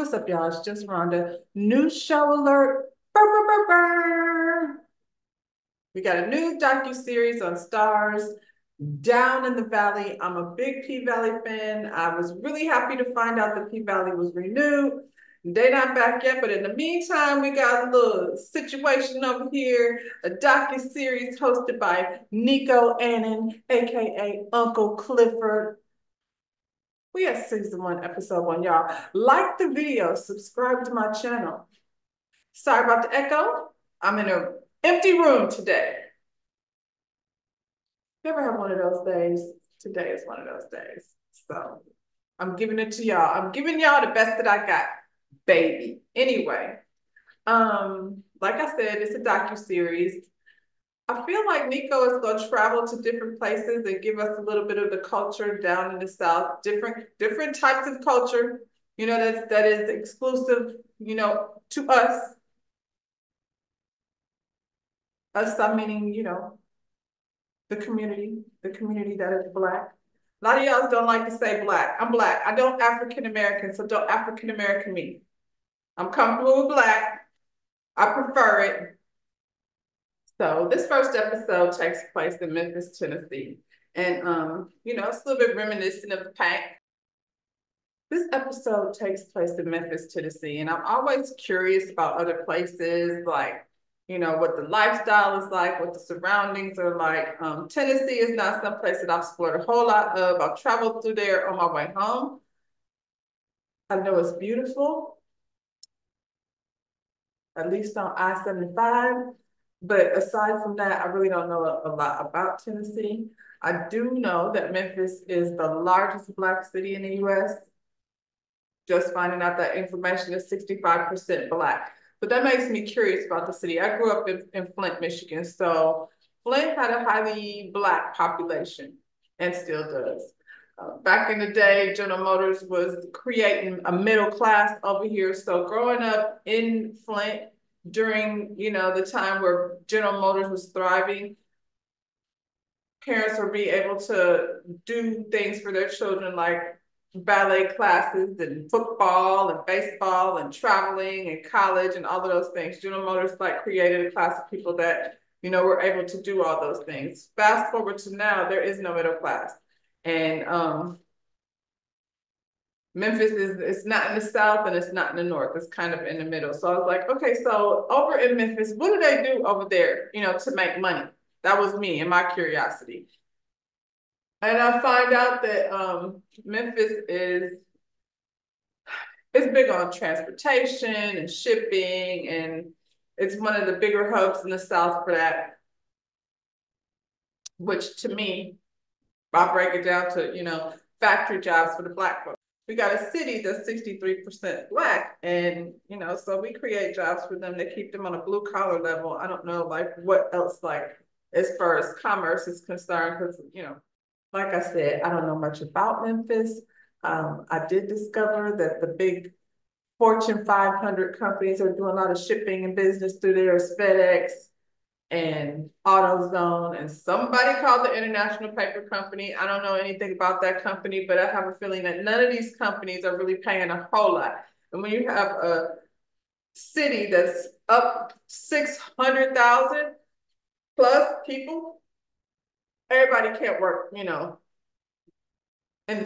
What's up, y'all? It's just Rhonda. New show alert. Brr, brr, brr, brr. We got a new docu-series on Stars, Down in the Valley. I'm a big P-Valley fan. I was really happy to find out that P-Valley was renewed. They're not back yet, but in the meantime, we got a little situation over here, a docu-series hosted by Nico Annan, aka Uncle Clifford. We have season 1, episode 1, y'all. Like the video, subscribe to my channel. Sorry about the echo. I'm in an empty room today. Never have one of those days. Today is one of those days. So I'm giving it to y'all. I'm giving y'all the best that I got, baby. Anyway, like I said, it's a docu-series. I feel like Nico is going to travel to different places and give us a little bit of the culture down in the South, different types of culture, that is exclusive, to us. Us, I'm meaning, the community that is Black. A lot of y'all don't like to say Black. I'm Black. I don't African American, so don't African American me. I'm comfortable with Black. I prefer it. So this first episode takes place in Memphis, Tennessee. And, it's a little bit reminiscent of the Pack. This episode takes place in Memphis, Tennessee. And I'm always curious about other places, like, what the lifestyle is like, what the surroundings are like. Tennessee is not some place that I've explored a whole lot of. I've traveled through there on my way home. I know it's beautiful, at least on I-75. But aside from that, I really don't know a lot about Tennessee. I do know that Memphis is the largest Black city in the US. Just finding out that information is 65% Black. But that makes me curious about the city. I grew up in Flint, Michigan. So Flint had a highly Black population and still does. Back in the day, General Motors was creating a middle class over here. So growing up in Flint, during the time where General Motors was thriving, parents would be able to do things for their children like ballet classes and football and baseball and traveling and college and all of those things. General Motors created a class of people that were able to do all those things. Fast forward to now, there is no middle class, and Memphis it's not in the South and it's not in the North. It's kind of in the middle. So I was like, okay, so over in Memphis, what do they do over there, to make money? That was me and my curiosity. And I find out that Memphis is big on transportation and shipping, and it's one of the bigger hubs in the South for that, which to me, I break it down to, factory jobs for the Black folks. We got a city that's 63% Black, and so we create jobs for them to keep them on a blue collar level. I don't know what else as far as commerce is concerned, because like I said, I don't know much about Memphis. I did discover that the big Fortune 500 companies are doing a lot of shipping and business through there, as FedEx and AutoZone, and somebody called the International Paper Company. I don't know anything about that company, but I have a feeling that none of these companies are really paying a whole lot. And when you have a city that's up 600,000 plus people, everybody can't work, in the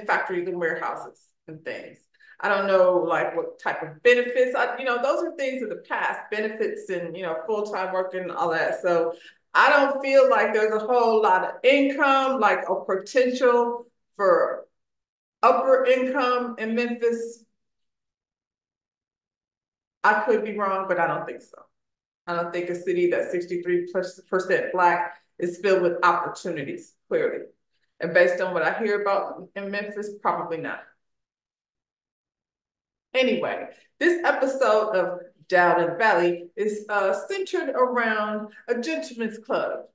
factories and warehouses and things. I don't know what type of benefits, those are things of the past, benefits and, full-time work and all that. So I don't feel like there's a whole lot of income, a potential for upper income in Memphis. I could be wrong, but I don't think so. I don't think a city that's 63% Black is filled with opportunities, clearly. And based on what I hear about in Memphis, probably not. Anyway, this episode of Down in the Valley is centered around a gentleman's club,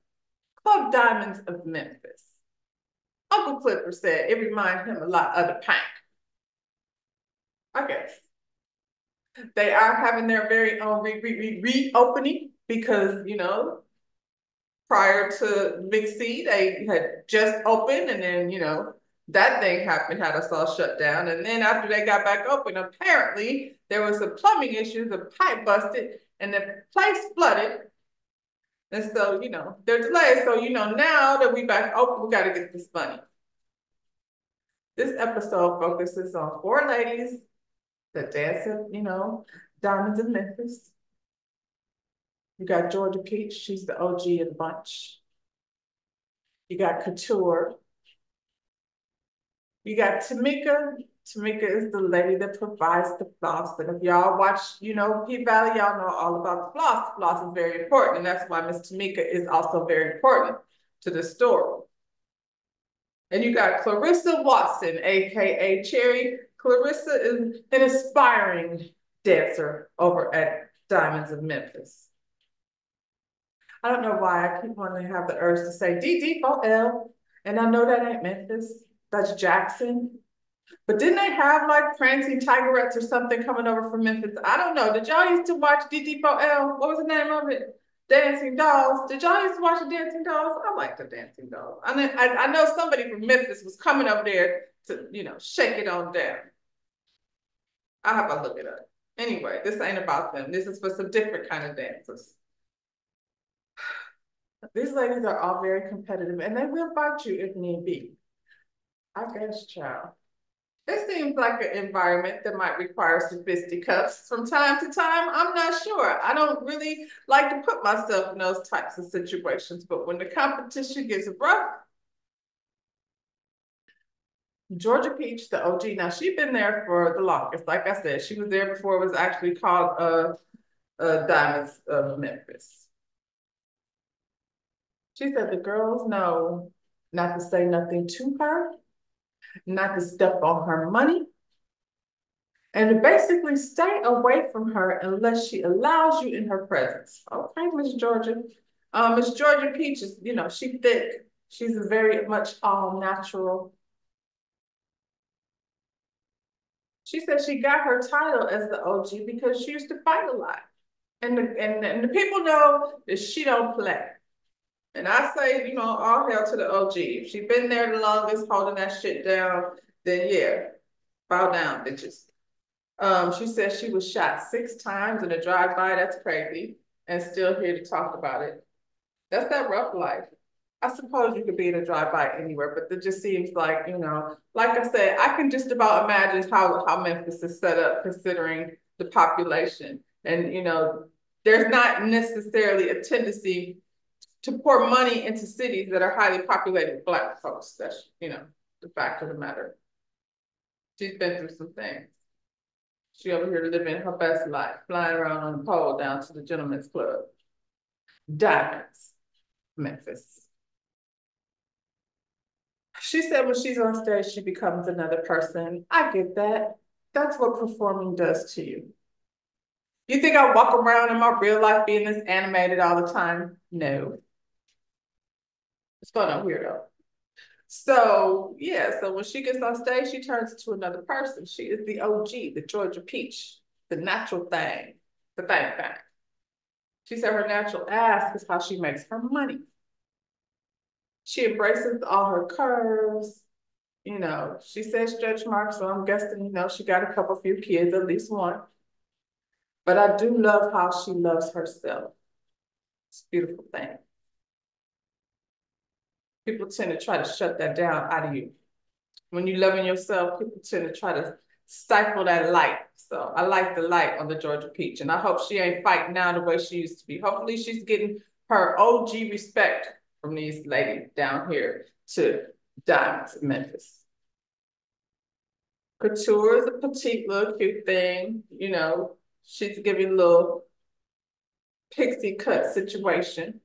Club Diamonds of Memphis. Uncle Clifford said it reminded him a lot of the Pack. I guess. They are having their very own reopening because, prior to Big C, they had just opened, and then, That thing happened, had us all shut down. And then after they got back open, apparently there was some plumbing issues, the pipe busted, and the place flooded. And so, they're delayed. So, now that we back open, we got to get this money. This episode focuses on 4 ladies that dance at, Diamonds in Memphis. You got Georgia Peach, she's the OG of the bunch. You got Couture. You got Tamika. Tamika is the lady that provides the floss. And if y'all watch, P-Valley, y'all know all about the floss. The floss is very important. And that's why Miss Tamika is also very important to the story. And you got Clarissa Watson, AKA Cherry. Clarissa is an aspiring dancer over at Diamonds of Memphis. I don't know why I keep wanting to have the urge to say DD4L. And I know that ain't Memphis, that's Jackson. But didn't they have like Prancing Tigerettes or something coming over from Memphis? I don't know. Did y'all used to watch DD4L? What was the name of it? Dancing Dolls. Did y'all used to watch the Dancing Dolls? I like the Dancing Dolls. I know somebody from Memphis was coming over there to, shake it on down. I'll have a look it up. Anyway, this ain't about them. This is for some different kind of dancers. These ladies are all very competitive and they will fight you if need be. I guess, child. It seems like an environment that might require some fisticuffs from time to time. I'm not sure. I don't really like to put myself in those types of situations, but when the competition gets rough, Georgia Peach, the OG, now she's been there for the longest. Like I said, she was there before it was actually called Diamonds of Memphis. She said the girls know not to say nothing to her, not to step on her money, and to basically stay away from her unless she allows you in her presence. Okay, Miss Georgia. Miss Georgia Peach is, she's thick. She's a very much all natural. She said she got her title as the OG because she used to fight a lot. And the people know that she don't play. And I say, all hail to the OG. If she been there the longest holding that shit down, then yeah, bow down, bitches. She said she was shot 6 times in a drive-by. That's crazy. And still here to talk about it. That's that rough life. I suppose you could be in a drive-by anywhere, but it just seems like, like I said, I can just about imagine how Memphis is set up considering the population. And, there's not necessarily a tendency to pour money into cities that are highly populated with Black folks. That's, the fact of the matter. She's been through some things. She over here living her best life, flying around on a pole down to the Gentlemen's Club. Diamonds, Memphis. She said when she's on stage, she becomes another person. I get that. That's what performing does to you. You think I walk around in my real life being this animated all the time? No. It's fun on weirdo. So yeah, so when she gets on stage, she turns into another person. She is the OG, the Georgia Peach, the natural thing, the thing. She said her natural ass is how she makes her money. She embraces all her curves. She says stretch marks, so I'm guessing, she got a few kids, at least one. But I do love how she loves herself. It's a beautiful thing. People tend to try to shut that down out of you. When you're loving yourself, people tend to try to stifle that light. So I like the light on the Georgia Peach. And I hope she ain't fighting now the way she used to be. Hopefully she's getting her OG respect from these ladies down here to Diamonds in Memphis. Couture is a petite little cute thing. She's giving a little pixie cut situation.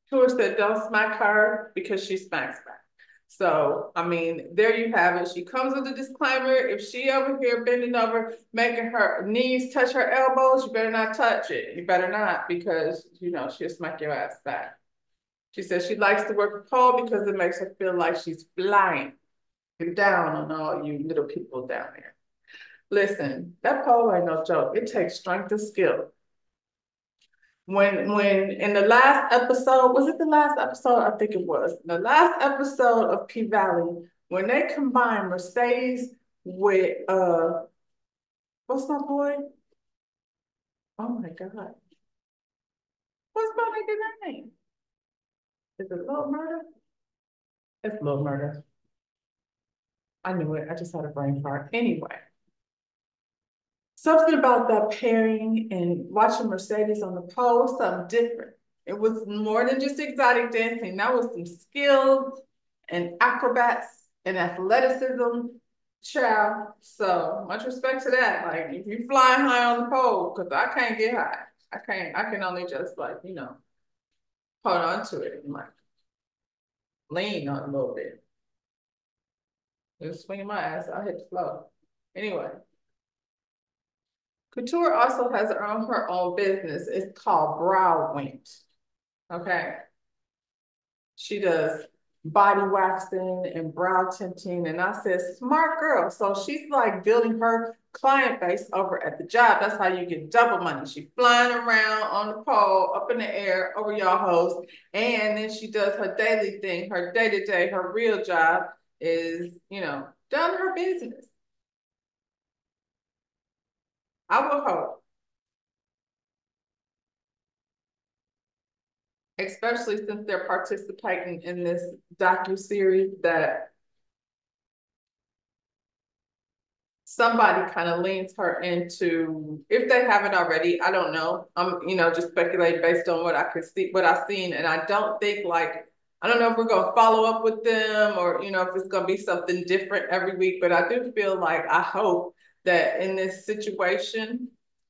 Couture said don't smack her because she smacks back. So, there you have it. She comes with a disclaimer. If she over here bending over, making her knees touch her elbows, you better not touch it. You better not, because, she'll smack your ass back. She says she likes to work with pole because it makes her feel like she's flying. Get down on all you little people down there. Listen, that pole ain't no joke. It takes strength and skill. When in the last episode, was it the last episode? I think it was. The last episode of P-Valley, when they combined Mercedes with what's my boy? Oh my God. What's my nigga's name? Is it Lil Murder? It's Lil Murder. I knew it. I just had a brain fart. Anyway, something about that pairing and watching Mercedes on the pole, something different. It was more than just exotic dancing. That was some skills and acrobats and athleticism, child. So much respect to that. Like if you flying high on the pole, because I can't get high. I can't. I can only just like hold on to it and like lean on it a little bit. Just swinging my ass, I'll hit the floor. Anyway, Couture also has her own business. It's called Brow Wint. Okay. She does body waxing and brow tinting. And I said, smart girl. So she's like building her client base over at the job. That's how you get double money. She's flying around on the pole, up in the air, over y'all hoes. And then she does her daily thing, her day-to-day, her real job is, down her business. I will hope, especially since they're participating in this docu-series, that somebody kind of leans her into, if they haven't already, I don't know. I'm, just speculating based on what I could see, what I've seen. And I don't think I don't know if we're going to follow up with them or, if it's going to be something different every week, but I do feel like I hope that in this situation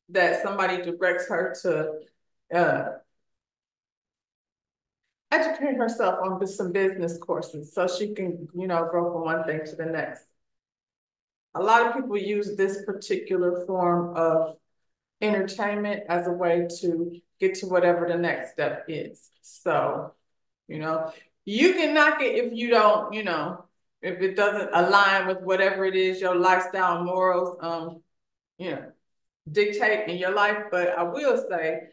that somebody directs her to educate herself on some business courses so she can, go from one thing to the next. A lot of people use this particular form of entertainment as a way to get to whatever the next step is. So, you can knock it if you don't, if it doesn't align with whatever it is your lifestyle and morals, dictate in your life. But I will say,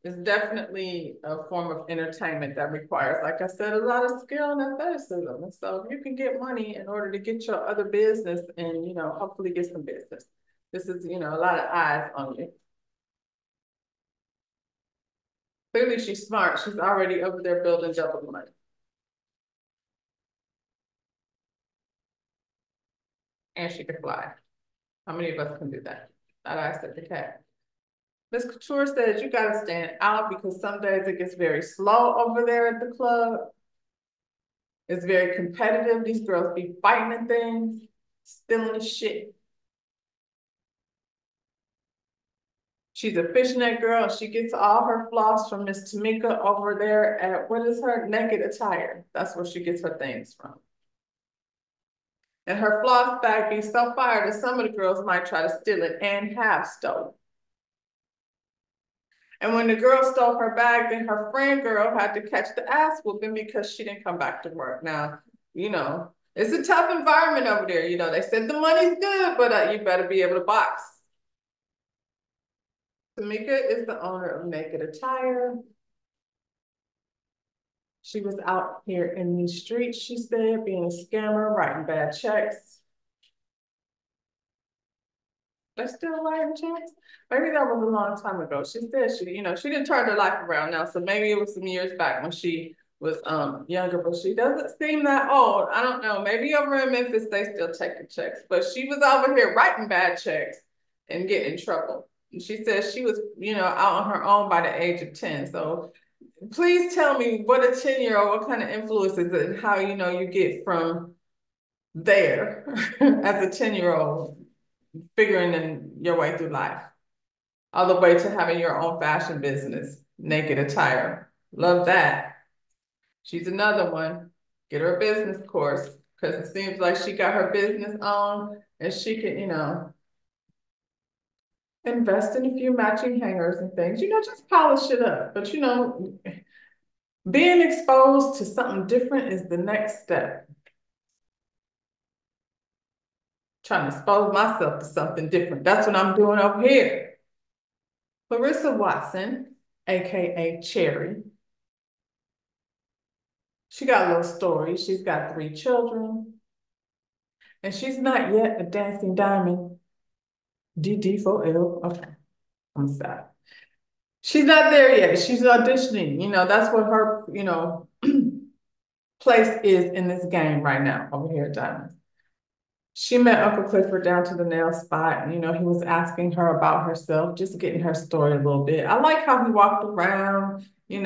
it's definitely a form of entertainment that requires, like I said, a lot of skill and athleticism. And so you can get money in order to get your other business and, hopefully get some business. This is, a lot of eyes on you. Clearly she's smart. She's already over there building double money. And she can fly. How many of us can do that? That I said the cat. Ms. Couture says you gotta stand out because some days it gets very slow over there at the club. It's very competitive. These girls be fighting and things, stealing the shit. She's a fishnet girl. She gets all her floss from Miss Tamika over there at, what is her? Naked Attire. That's where she gets her things from. And her floss bag be so fire that some of the girls might try to steal it and have stolen. And when the girl stole her bag, then her friend girl had to catch the ass whooping because she didn't come back to work. Now, it's a tough environment over there. They said the money's good, but you better be able to box. Tamika is the owner of Naked Attire. She was out here in these streets, she said, being a scammer, writing bad checks. They're still writing checks? Maybe that was a long time ago. She said she didn't turn her life around now. So maybe it was some years back when she was younger, but she doesn't seem that old. I don't know. Maybe over in Memphis, they still take the checks. But she was over here writing bad checks and getting in trouble. And she said she was, out on her own by the age of 10. So please tell me what a 10-year-old, what kind of influence is it and how, you get from there as a 10-year-old figuring in your way through life, all the way to having your own fashion business, Naked Attire. Love that. She's another one. Get her a business course because it seems like she got her business on and she can, invest in a few matching hangers and things, just polish it up. But, being exposed to something different is the next step. Trying to expose myself to something different. That's what I'm doing over here. Clarissa Watson AKA Cherry. She got a little story. She's got 3 children, and she's not yet a dancing diamond. DD4L. Okay, I'm sorry. She's not there yet. She's auditioning. That's what her, place is in this game right now over here at Diamonds. She met Uncle Clifford down to the nail spot. And, he was asking her about herself, just getting her story a little bit. I like how he walked around. I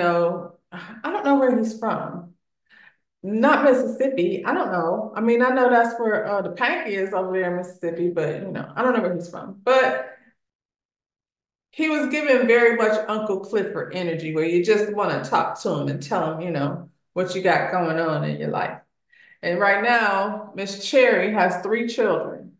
don't know where he's from. Not Mississippi. I don't know. I mean, I know that's where the Panky is over there in Mississippi, but I don't know where he's from. But he was giving very much Uncle Clifford energy, where you just want to talk to him and tell him, what you got going on in your life. And right now, Miss Cherry has 3 children.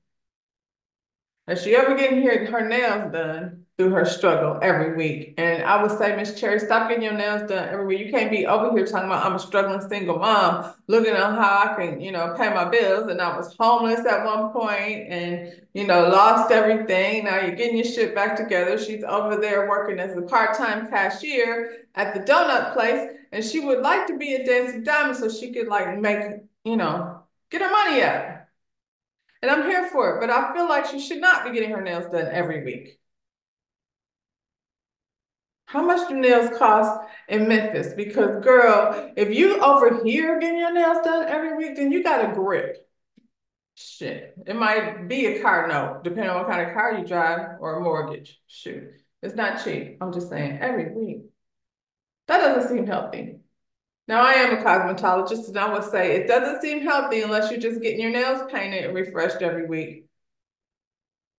And she ever getting her nails done through her struggle every week. And I would say, Miss Cherry, stop getting your nails done every week. You can't be over here talking about I'm a struggling single mom, looking at how I can, pay my bills. And I was homeless at one point and, lost everything. Now you're getting your shit back together. She's over there working as a part-time cashier at the donut place. And she would like to be a dancing diamond so she could make, get her money up. And I'm here for it, but I feel like she should not be getting her nails done every week. How much do nails cost in Memphis? Because girl, if you over here getting your nails done every week, then you got a grip. Shit. It might be a car note, depending on what kind of car you drive, or a mortgage. Shoot. It's not cheap. I'm just saying, every week. That doesn't seem healthy. Now, I am a cosmetologist, and I would say it doesn't seem healthy unless you're just getting your nails painted and refreshed every week.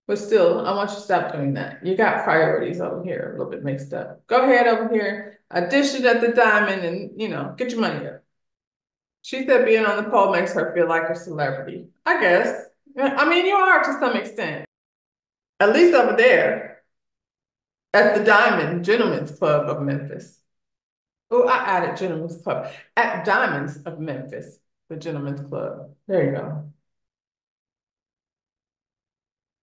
But still, I want you to stop doing that. You got priorities over here a little bit mixed up. Go ahead over here, audition at the Diamond, and, get your money up. She said being on the pole makes her feel like a celebrity. I guess. I mean, you are to some extent. At least over there at the Diamond Gentlemen's Club of Memphis. Oh, I added Gentlemen's Club. At Diamonds of Memphis, the Gentlemen's Club. There you go.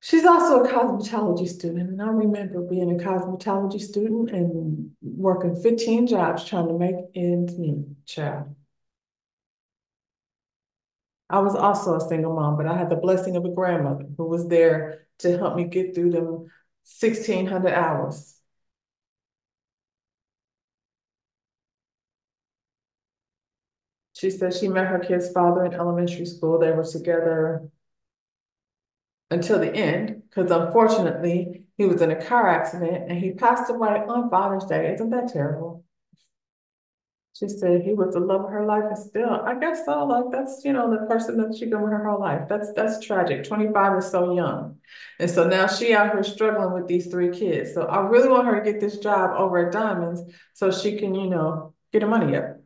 She's also a cosmetology student, and I remember being a cosmetology student and working 15 jobs trying to make ends meet, child. I was also a single mom, but I had the blessing of a grandmother who was there to help me get through them 1,600 hours. She said she met her kid's father in elementary school. They were together until the end, because unfortunately, he was in a car accident and he passed away on Father's Day. Isn't that terrible? She said he was the love of her life, and still, I guess so. Like that's the person that she been with her whole life. That's tragic. 25 is so young, and so now she out here struggling with these 3 kids. So I really want her to get this job over at Diamonds so she can get her money up.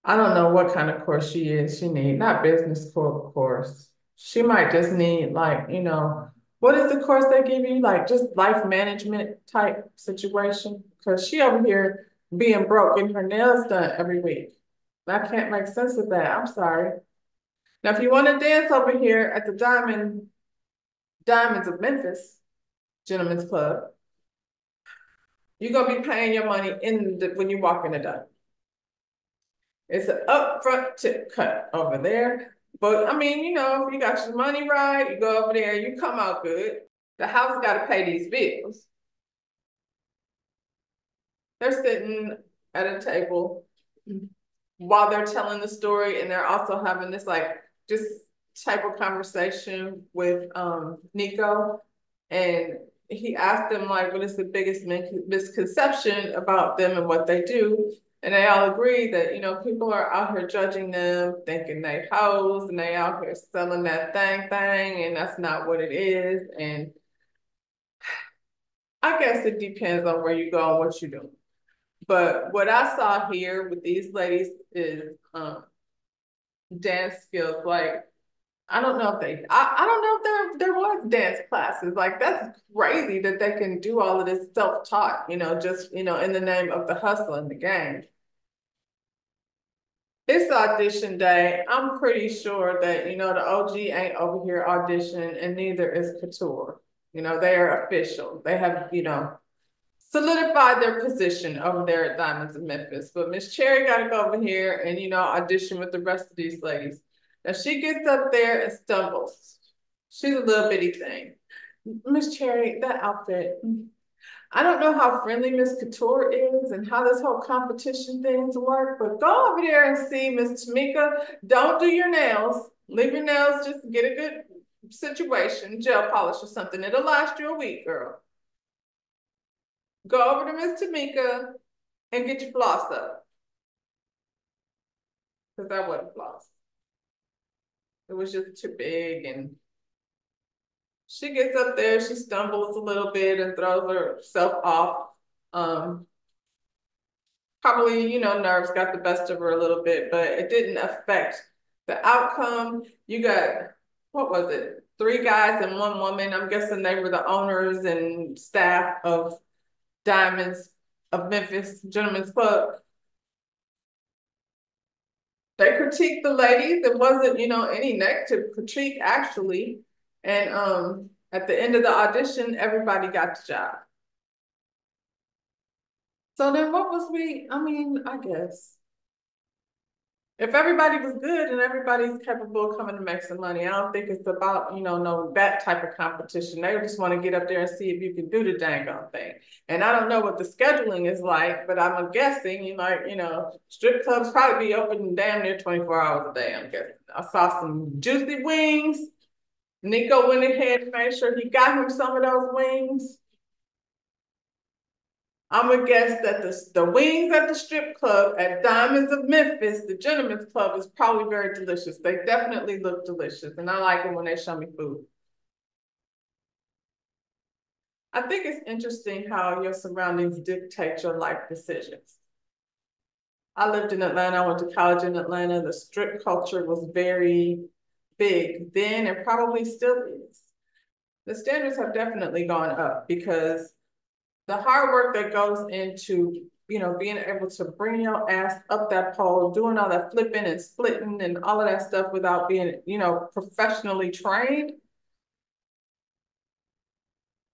I don't know what kind of course she is. She need not business course. She might just need what is the course they give you? Like just life management type situation. Because she over here being broke, getting her nails done every week. I can't make sense of that. I'm sorry. Now, if you want to dance over here at the Diamonds of Memphis Gentlemen's Club, you're gonna be paying your money when you walk in the door. It's an upfront tip cut over there. But I mean, if you got your money right, you go over there, you come out good. The house got to pay these bills. They're sitting at a table while they're telling the story, and they're also having this just type of conversation with Nico. And he asked them what is the biggest misconception about them and what they do. And they all agree that, people are out here judging them, thinking they hoes, and they out here selling that thing, and that's not what it is. And I guess it depends on where you go and what you do. But what I saw here with these ladies is dance skills. I don't know if I don't know if there was dance classes. That's crazy that they can do all of this self-taught, just, in the name of the hustle and the game. It's audition day. I'm pretty sure that, the OG ain't over here auditioning, and neither is Couture. They are official. They have, solidified their position over there at Diamonds of Memphis. But Miss Cherry got to go over here and, you know, audition with the rest of these ladies. Now she gets up there and stumbles. She's a little bitty thing. Miss Cherry, that outfit, I don't know how friendly Miss Couture is and how this whole competition things work, but go over there and see Miss Tamika. Don't do your nails. Leave your nails, just get a good situation, gel polish or something. It'll last you a week, girl. Go over to Miss Tamika and get your floss up. Because that wasn't floss. It was just too big, and she gets up there, she stumbles a little bit and throws herself off. Probably, you know, nerves got the best of her a little bit, but it didn't affect the outcome. You got, what was it? 3 guys and 1 woman. I'm guessing they were the owners and staff of Diamonds of Memphis Gentlemen's Club. They critiqued the ladies. There wasn't, you know, any negative critique actually. And at the end of the audition, everybody got the job. So then what was I guess if everybody was good and everybody's capable of coming to make some money, I don't think it's about, you know, no that type of competition. They just want to get up there and see if you can do the dang on thing. And I don't know what the scheduling is like, but I'm guessing, you know, strip clubs probably be open damn near 24 hours a day, I'm guessing. I saw some juicy wings. Nico went ahead and made sure he got him some of those wings. I'm gonna guess that the wings at the strip club at Diamonds of Memphis, the Gentlemen's Club, is probably very delicious. They definitely look delicious, and I like it when they show me food. I think it's interesting how your surroundings dictate your life decisions. I lived in Atlanta, I went to college in Atlanta. The strip culture was very big then and probably still is. The standards have definitely gone up because the hard work that goes into, you know, being able to bring your ass up that pole, doing all that flipping and splitting and all of that stuff without being, you know, professionally trained,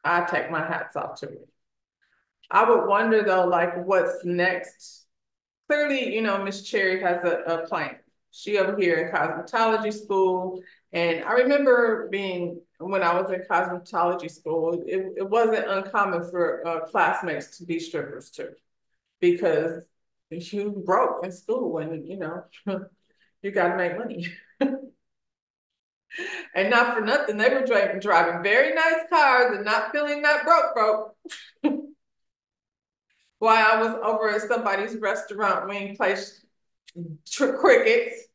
I take my hats off to it. I would wonder though, like what's next? Clearly, you know, Miss Cherry has a plan. She over here in cosmetology school. And I remember when I was in cosmetology school, it wasn't uncommon for classmates to be strippers too, because you broke in school and, you know, you got to make money. And not for nothing, they were driving very nice cars and not feeling that broke. While I was over at somebody's restaurant wing place, Crickets.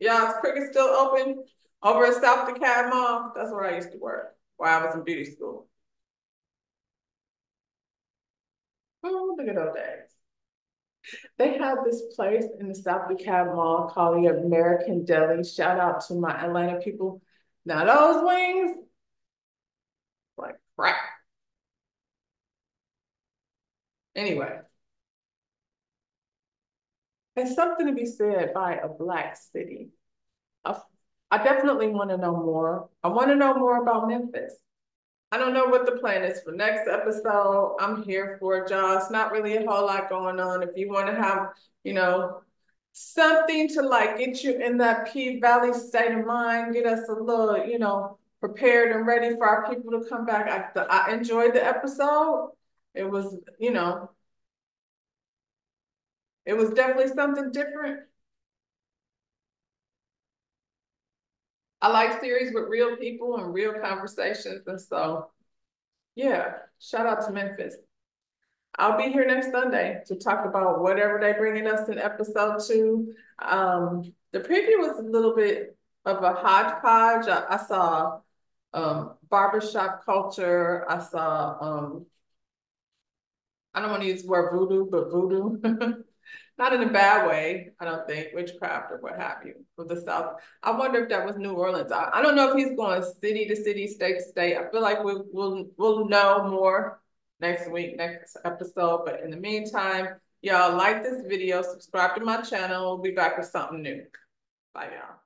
Yeah, is Cricket still open over at South DeKalb Mall? That's where I used to work while I was in beauty school. Oh, look at those days. They had this place in the South DeKalb Mall called the American Deli. Shout out to my Atlanta people. Now those wings, like crap. Anyway, there's something to be said by a Black city. I definitely want to know more. I want to know more about Memphis. I don't know what the plan is for next episode. I'm here for it, y'all. It's not really a whole lot going on. If you want to have, you know, something to like get you in that P-Valley state of mind, get us a little, you know, prepared and ready for our people to come back. I enjoyed the episode. It was, you know, it was definitely something different. I like series with real people and real conversations. And so, yeah, shout out to Memphis. I'll be here next Sunday to talk about whatever they bringing us in episode 2. The preview was a little bit of a hodgepodge. I saw barbershop culture. I saw, I don't want to use the word voodoo, but voodoo. Not in a bad way, I don't think, witchcraft or what have you, for the South. I wonder if that was New Orleans. I don't know if he's going city to city, state to state. I feel like we'll know more next week, next episode. But in the meantime, y'all like this video, subscribe to my channel. We'll be back with something new. Bye, y'all.